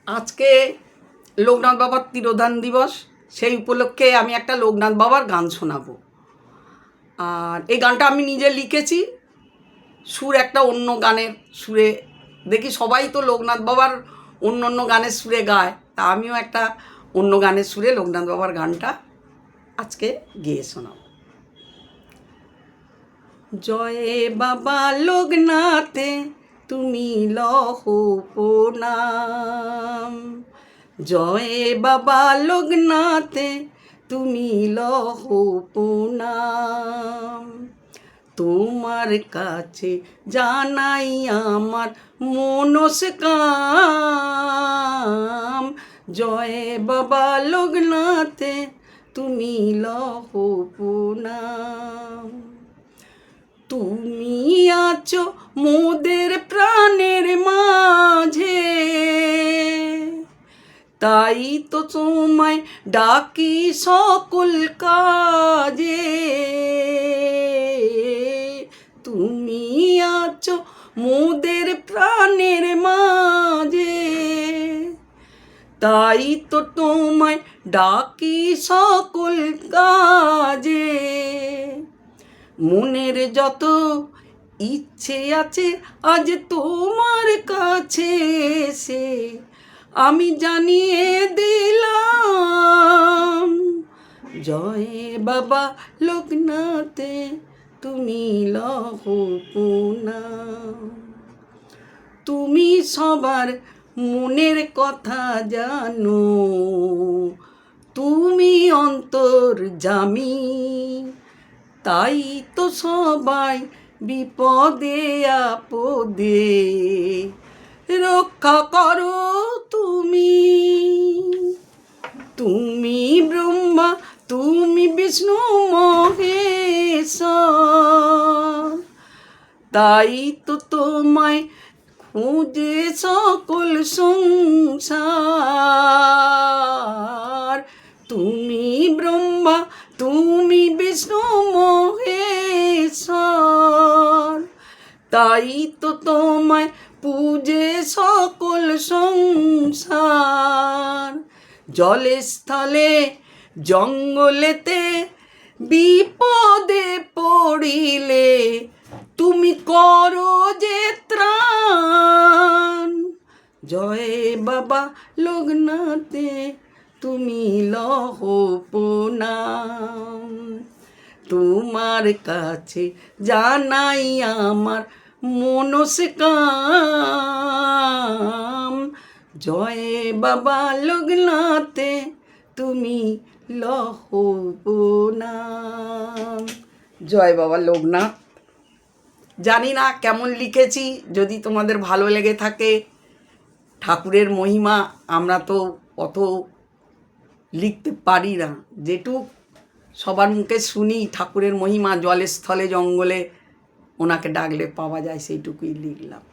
আজকে লোকনাথ বাবার তিরোধান দিবস, সেই উপলক্ষে আমি একটা লোকনাথ বাবার গান শোনাবো। আর এই গানটা আমি নিজে লিখেছি, সুর একটা অন্য গানের সুরে। দেখি সবাই তো লোকনাথ বাবার অন্য অন্য গানের সুরে গায়, তা আমিও একটা অন্য গানের সুরে লোকনাথ বাবার গানটা আজকে গেয়ে শোনাবো। জয় বাবা লোকনাথে তুমি লহ প্রণাম, জয় বাবা লোকনাথে তুমি লহ প্রণাম। তোমার কাছে জানাই আমার মনস্কাম, জয় বাবা লোকনাথে তুমি লহ প্রণাম। তুমি আছো মোদের প্রাণের মাঝে, তাই তো তোমায় ডাকি সকল কাজে। তুমি আছো মোদের প্রাণের মাঝে, তাই তো তোমায় ডাকি সকল কাজে। মনের যত ইচ্ছে আছে আজ তোমার কাছে এসে আমি জানিয়ে দিলাম, জয় বাবা লোকনাথে তুমি লহ প্রণাম। তুমি সবার মনের কথা জানো, তুমি অন্তর্যামী, তাই তো সবাই বিপদে আপদে রক্ষা করো তুমি। তুমি ব্রহ্মা, তুমি বিষ্ণু মহেশ্বর, তাই তো তোমায় খুঁজে সকল সংসার। তুমি ব্রহ্মা, তুমি বিষ্ণু মহেশ্বর, তাই তো তোমায় পূজে সকল সংসার। জলে স্থলে জঙ্গলেতে বিপদে পড়িলে তুমি করো যে ত্রাণ, জয় বাবা লোকনাথে তুমি লহ প্রণাম। তোমার কাছে জানাই আমার মনস্কাম, জয় বাবা লোকনাথে তুমি লহ প্রণাম। জয় বাবা লোকনাথ। জানি না কেমন লিখেছি, যদি তোমাদের ভালো লেগে থাকে। ঠাকুরের মহিমা আমরা তো অত লিখতে পারি না, যেটুক সবার মুখে শুনি ঠাকুরের মহিমা, জলে স্থলে জঙ্গলে ওনাকে ডাকলে পাওয়া যায়, সেইটুকুই লিখলাম।